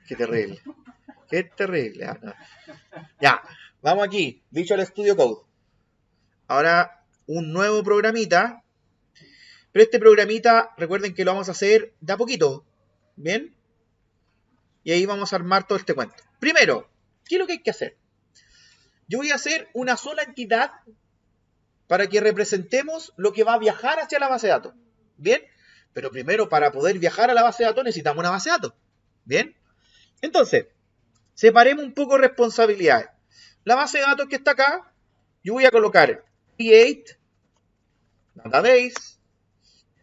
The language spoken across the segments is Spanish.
Qué terrible. Qué terrible. Ah, no. Ya, vamos aquí. Visual Studio Code. Ahora un nuevo programita. Pero este programita, recuerden que lo vamos a hacer de a poquito. ¿Bien? Y ahí vamos a armar todo este cuento. Primero, ¿qué es lo que hay que hacer? Yo voy a hacer una sola entidad para que representemos lo que va a viajar hacia la base de datos. ¿Bien? Pero primero, para poder viajar a la base de datos, necesitamos una base de datos. ¿Bien? Entonces, separemos un poco responsabilidades. La base de datos que está acá, yo voy a colocar create database,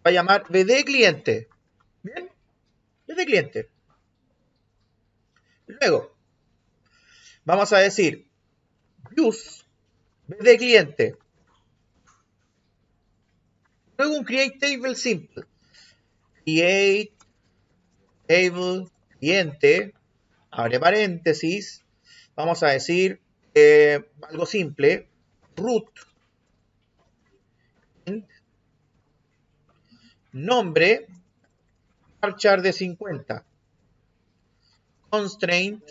va a llamar BD cliente. ¿Bien? BD cliente. Luego, vamos a decir use BD cliente. Luego un create table simple. Create table cliente, abre paréntesis, vamos a decir algo simple, root, nombre, varchar de 50, constraint,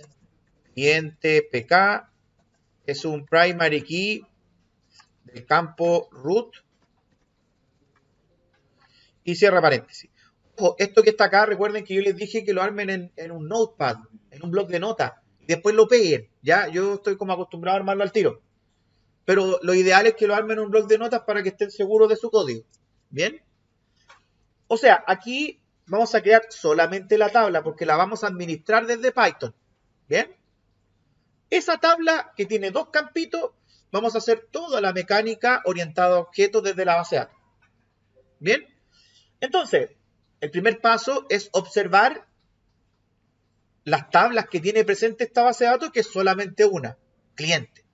cliente pk, es un primary key del campo root, y cierra paréntesis. Ojo, esto que está acá, recuerden que yo les dije que lo armen en un notepad, en un bloc de notas, y después lo peguen, ¿ya? Yo estoy como acostumbrado a armarlo al tiro. Pero lo ideal es que lo armen en un bloc de notas para que estén seguros de su código. ¿Bien? O sea, aquí vamos a crear solamente la tabla porque la vamos a administrar desde Python. ¿Bien? Esa tabla que tiene dos campitos, vamos a hacer toda la mecánica orientada a objetos desde la base de datos. ¿Bien? Entonces, el primer paso es observar las tablas que tiene presente esta base de datos, que es solamente una, cliente.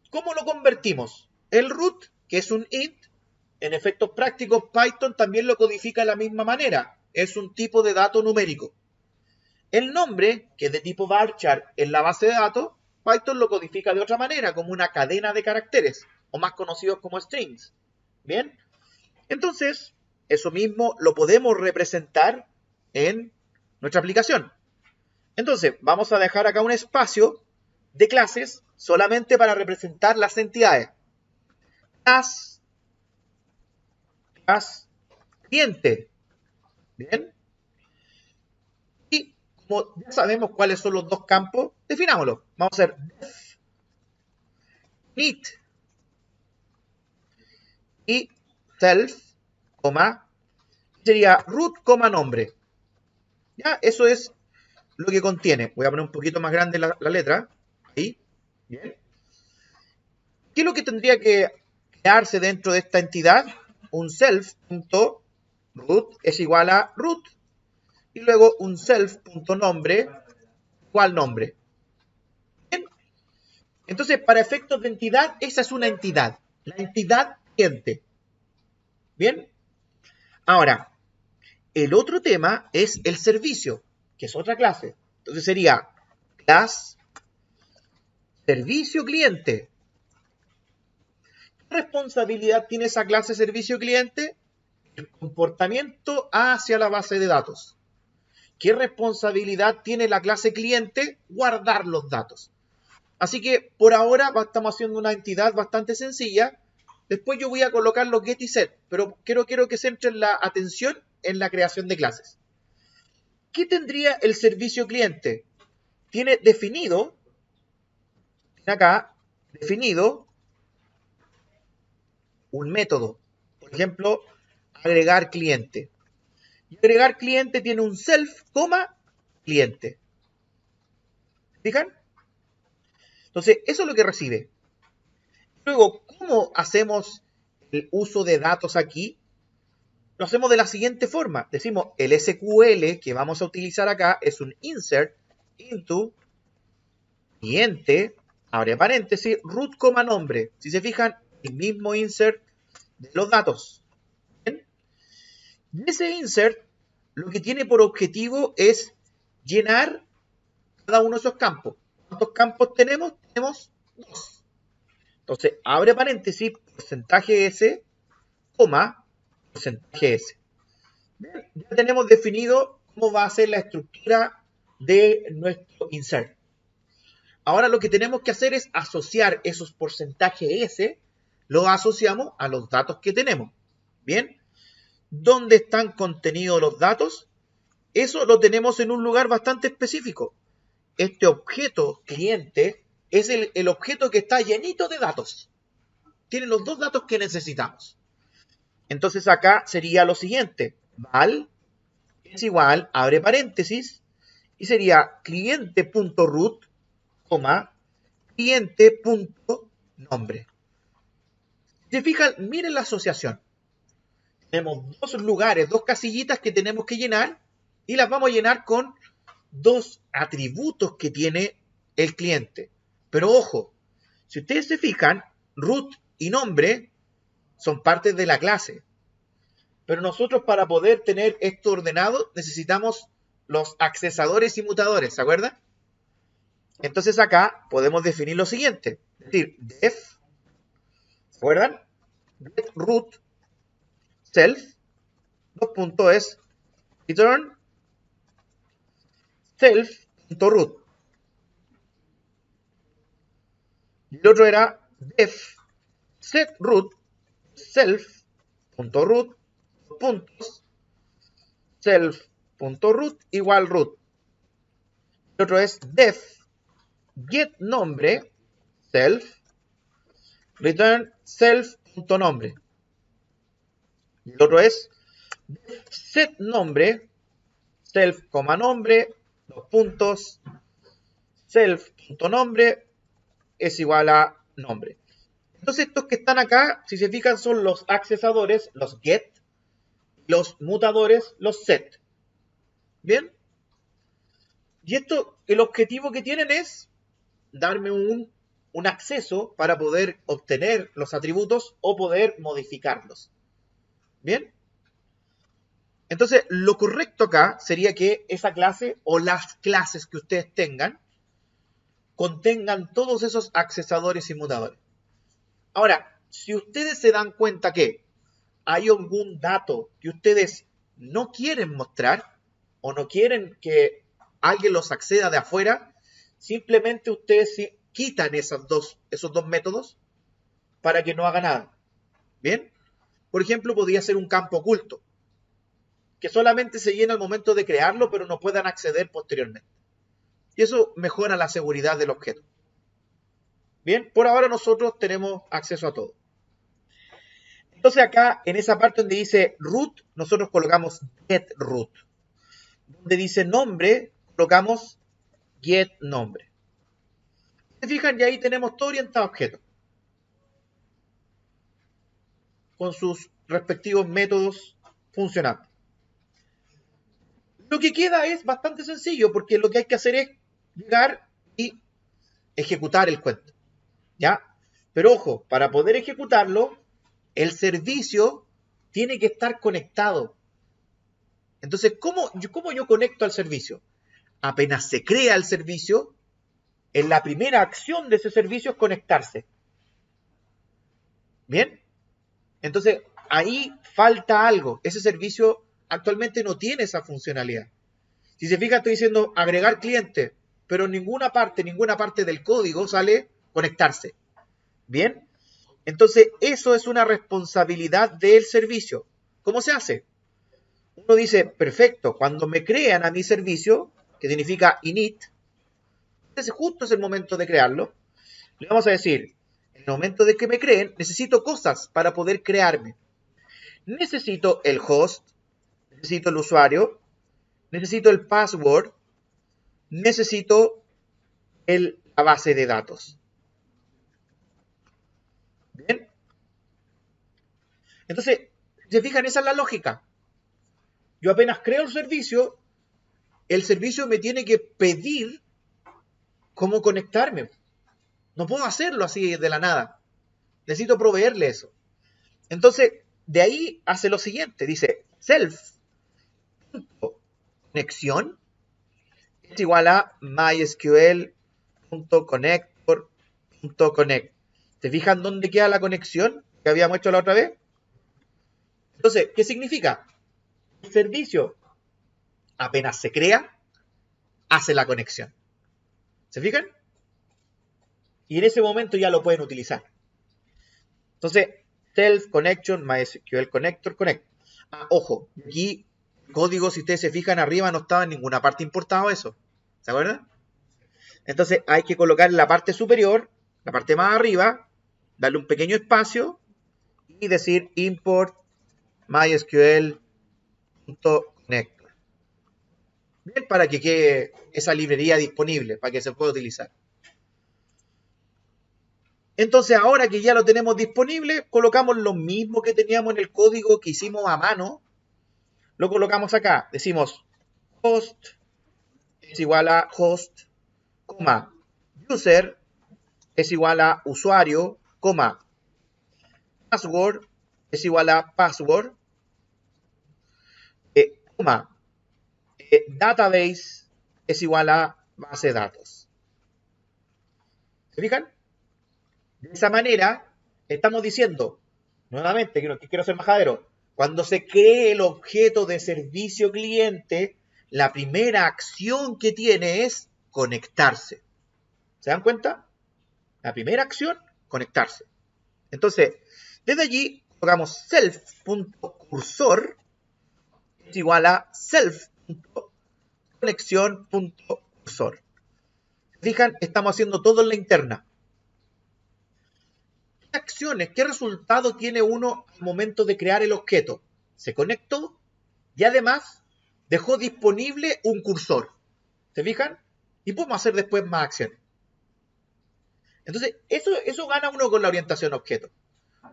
¿Cómo lo convertimos? El root, que es un int, en efectos prácticos, Python también lo codifica de la misma manera. Es un tipo de dato numérico. El nombre, que es de tipo varchar en la base de datos, Python lo codifica de otra manera, como una cadena de caracteres, o más conocidos como strings. ¿Bien? Entonces, eso mismo lo podemos representar en nuestra aplicación. Entonces, vamos a dejar acá un espacio de clases solamente para representar las entidades. Class cliente. ¿Bien? Y como ya sabemos cuáles son los dos campos, definámoslo. Vamos a hacer def init y self, sería root, nombre. ¿Ya? Eso es lo que contiene. Voy a poner un poquito más grande la letra. Ahí. Bien. ¿Qué es lo que tendría que crearse dentro de esta entidad? Un self.root es igual a root. Y luego un self.nombre igual nombre. Bien. Entonces, para efectos de entidad, esa es una entidad. La entidad cliente. Bien. Ahora, el otro tema es el servicio, que es otra clase. Entonces sería class servicio cliente. ¿Qué responsabilidad tiene esa clase servicio cliente? El comportamiento hacia la base de datos. ¿Qué responsabilidad tiene la clase cliente? Guardar los datos. Así que por ahora estamos haciendo una entidad bastante sencilla. Después yo voy a colocar los get y set, pero quiero que centren la atención en la creación de clases. ¿Qué tendría el servicio cliente? Tiene definido, acá, definido un método. Por ejemplo, agregar cliente. Y agregar cliente tiene un self, cliente. ¿Fijan? Entonces, eso es lo que recibe. Luego, ¿cómo hacemos el uso de datos aquí? Lo hacemos de la siguiente forma. Decimos, el SQL que vamos a utilizar acá es un insert into cliente, abre paréntesis, root, nombre. Si se fijan, el mismo insert de los datos. ¿Bien? Y ese insert lo que tiene por objetivo es llenar cada uno de esos campos. ¿Cuántos campos tenemos? Tenemos 2. Entonces, abre paréntesis, porcentaje S, porcentaje S. Bien, ya tenemos definido cómo va a ser la estructura de nuestro insert. Ahora lo que tenemos que hacer es asociar esos porcentajes S, los asociamos a los datos que tenemos. Bien, ¿dónde están contenidos los datos? Eso lo tenemos en un lugar bastante específico. Este objeto cliente es el objeto que está llenito de datos. Tiene los dos datos que necesitamos. Entonces acá sería lo siguiente. Val es igual, abre paréntesis, y sería cliente.root, cliente.nombre. Si se fijan, miren la asociación. Tenemos dos lugares, dos casillitas que tenemos que llenar y las vamos a llenar con dos atributos que tiene el cliente. Pero ojo, si ustedes se fijan, root y nombre son partes de la clase. Pero nosotros para poder tener esto ordenado necesitamos los accesadores y mutadores, ¿se acuerdan? Entonces acá podemos definir lo siguiente. Es decir, def, ¿se acuerdan? Get root self, dos puntos es return self.root. Y el otro era def set root self.root puntos self.root igual root. El otro es def get nombre self return self.nombre. Y el otro es def set nombre self, nombre, dos puntos, self.nombre es igual a nombre. Entonces estos que están acá, si se fijan, son los accesadores, los get, los mutadores, los set. ¿Bien? Y esto, el objetivo que tienen es darme un acceso para poder obtener los atributos o poder modificarlos. ¿Bien? Entonces, lo correcto acá sería que esa clase o las clases que ustedes tengan contengan todos esos accesadores y mutadores. Ahora, si ustedes se dan cuenta que hay algún dato que ustedes no quieren mostrar o no quieren que alguien los acceda de afuera, simplemente ustedes quitan esos dos métodos para que no haga nada. ¿Bien? Por ejemplo, podría ser un campo oculto, que solamente se llena al momento de crearlo, pero no puedan acceder posteriormente. Y eso mejora la seguridad del objeto. Bien, por ahora nosotros tenemos acceso a todo. Entonces acá, en esa parte donde dice root, nosotros colocamos get root. Donde dice nombre, colocamos get nombre. ¿Se fijan? Y ahí tenemos todo orientado a objetos. Con sus respectivos métodos funcionando. Lo que queda es bastante sencillo, porque lo que hay que hacer es llegar y ejecutar el cuento. ¿Ya? Pero ojo, para poder ejecutarlo, el servicio tiene que estar conectado. Entonces, ¿cómo yo conecto al servicio? Apenas se crea el servicio, en la primera acción de ese servicio es conectarse. ¿Bien? Entonces, ahí falta algo. Ese servicio actualmente no tiene esa funcionalidad. Si se fija, estoy diciendo agregar cliente, pero en ninguna parte del código sale conectarse. ¿Bien? Entonces, eso es una responsabilidad del servicio. ¿Cómo se hace? Uno dice, perfecto, cuando me crean a mi servicio, que significa init, ese justo es el momento de crearlo, le vamos a decir, en el momento de que me creen, necesito cosas para poder crearme. Necesito el host, necesito el usuario, necesito el password, necesito la base de datos. ¿Bien? Entonces, ¿se fijan? Esa es la lógica. Yo apenas creo el servicio me tiene que pedir cómo conectarme. No puedo hacerlo así de la nada. Necesito proveerle eso. Entonces, de ahí hace lo siguiente. Dice, self.conexión es igual a mysql.connector.connect. ¿Se fijan dónde queda la conexión que habíamos hecho la otra vez? Entonces, ¿qué significa? El servicio, apenas se crea, hace la conexión. ¿Se fijan? Y en ese momento ya lo pueden utilizar. Entonces, self connection, MySQL connector, connect. Ojo, aquí el código, si ustedes se fijan arriba, no estaba en ninguna parte importado eso. ¿Se acuerdan? Entonces hay que colocar en la parte superior, la parte más arriba, darle un pequeño espacio y decir import mysql.connector. Bien, para que quede esa librería disponible, para que se pueda utilizar. Entonces ahora que ya lo tenemos disponible, colocamos lo mismo que teníamos en el código que hicimos a mano, lo colocamos acá. Decimos host es igual a host, coma, user es igual a usuario, coma, password es igual a password, coma, database es igual a base de datos. ¿Se fijan? De esa manera, estamos diciendo, nuevamente, que quiero ser majadero, cuando se cree el objeto de servicio cliente, la primera acción que tiene es conectarse. ¿Se dan cuenta? La primera acción, conectarse. Entonces, desde allí, colocamos self.cursor es igual a self.conexión.cursor. ¿Se fijan? Estamos haciendo todo en la interna. ¿Qué acciones, qué resultado tiene uno al momento de crear el objeto? Se conectó y además dejó disponible un cursor. ¿Se fijan? Y podemos hacer después más acciones. Entonces, eso gana uno con la orientación a objeto.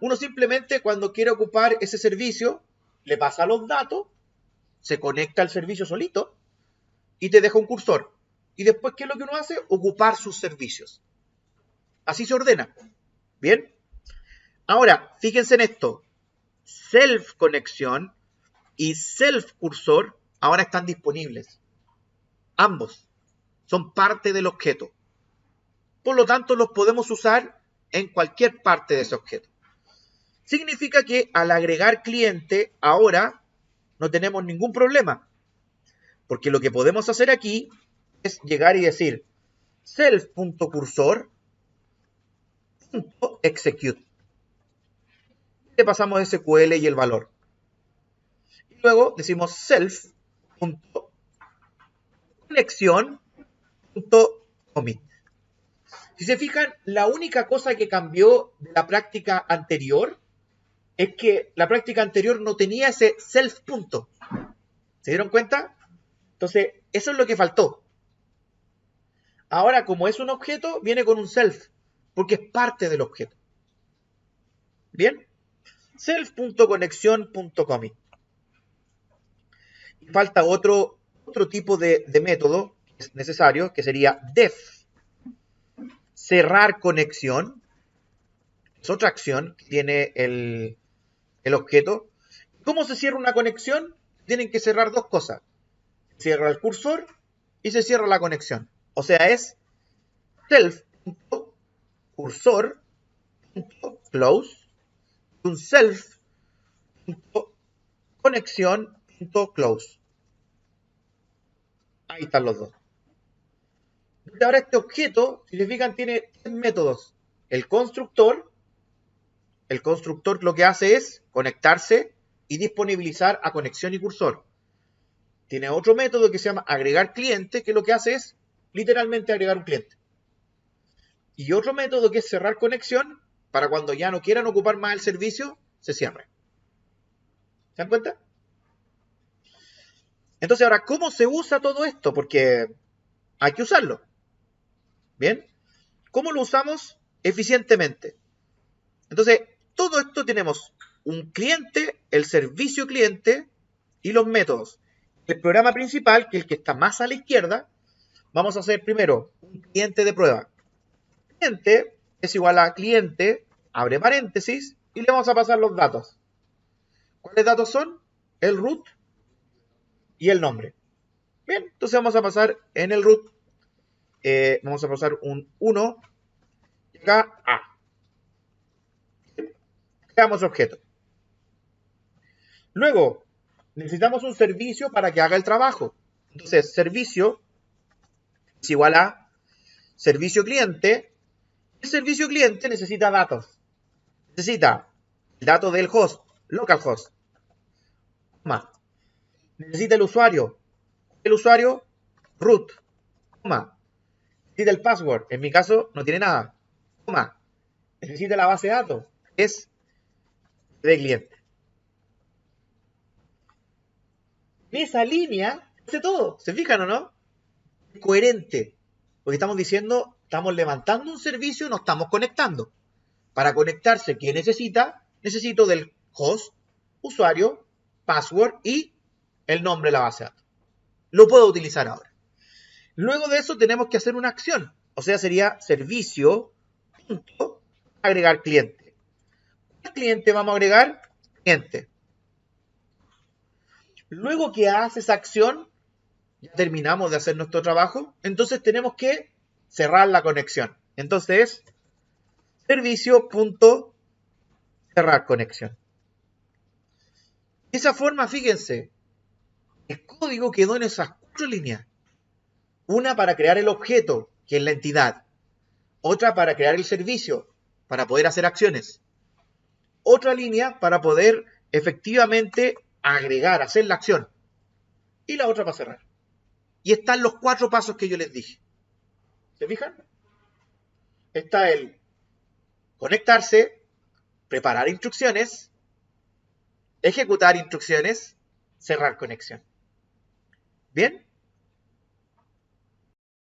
Uno simplemente cuando quiere ocupar ese servicio, le pasa los datos, se conecta al servicio solito y te deja un cursor. Y después, ¿qué es lo que uno hace? Ocupar sus servicios. Así se ordena. ¿Bien? Ahora, fíjense en esto. Self conexión y self cursor ahora están disponibles. Ambos son parte del objeto. Por lo tanto, los podemos usar en cualquier parte de ese objeto. Significa que al agregar cliente, ahora no tenemos ningún problema. Porque lo que podemos hacer aquí es llegar y decir self.cursor.execute. Le pasamos SQL y el valor. Y luego decimos self.conexión.commit. Si se fijan, la única cosa que cambió de la práctica anterior es que la práctica anterior no tenía ese self punto. ¿Se dieron cuenta? Entonces, eso es lo que faltó. Ahora, como es un objeto, viene con un self, porque es parte del objeto. ¿Bien? Self.conexión.commit. Y falta otro tipo de método que es necesario, que sería def. Cerrar conexión. Es otra acción que tiene el objeto. ¿Cómo se cierra una conexión? Tienen que cerrar dos cosas. Se cierra el cursor y se cierra la conexión. O sea, es self.cursor.close y un self.conexión.close. Ahí están los dos. Ahora este objeto, si se fijan, tiene tres métodos. El constructor lo que hace es conectarse y disponibilizar a conexión y cursor. Tiene otro método que se llama agregar cliente, que lo que hace es literalmente agregar un cliente. Y otro método que es cerrar conexión, para cuando ya no quieran ocupar más el servicio, se cierre. ¿Se dan cuenta? Entonces ahora, ¿cómo se usa todo esto? Porque hay que usarlo. ¿Bien? ¿Cómo lo usamos? Eficientemente. Entonces, todo esto tenemos un cliente, el servicio cliente y los métodos. El programa principal, que es el que está más a la izquierda, vamos a hacer primero un cliente de prueba. Cliente es igual a cliente, abre paréntesis, y le vamos a pasar los datos. ¿Cuáles datos son? El root y el nombre. Bien, entonces vamos a pasar en el root, vamos a pasar un 1 y acá A. Creamos objeto. Luego, necesitamos un servicio para que haga el trabajo. Entonces, servicio es igual a servicio cliente. El servicio cliente necesita datos. Necesita el dato del host, localhost. Necesita el usuario root, necesita el password, en mi caso no tiene nada, necesita la base de datos, es de cliente. En esa línea hace todo, ¿se fijan o no? Es coherente, porque estamos diciendo, estamos levantando un servicio, nos estamos conectando. Para conectarse, ¿qué necesita? Necesito del host, usuario, password y el nombre de la base de datos. Lo puedo utilizar ahora. Luego de eso tenemos que hacer una acción. O sea, sería servicio, agregar cliente. ¿Qué cliente vamos a agregar? Cliente. Luego que hace esa acción, ya terminamos de hacer nuestro trabajo, entonces tenemos que cerrar la conexión. Entonces, servicio.cerrar conexión. De esa forma, fíjense, el código quedó en esas 4 líneas. Una para crear el objeto, que es la entidad. Otra para crear el servicio, para poder hacer acciones. Otra línea para poder efectivamente agregar, hacer la acción. Y la otra para cerrar. Y están los 4 pasos que yo les dije. ¿Se fijan? Está el conectarse, preparar instrucciones, ejecutar instrucciones, cerrar conexión. ¿Bien?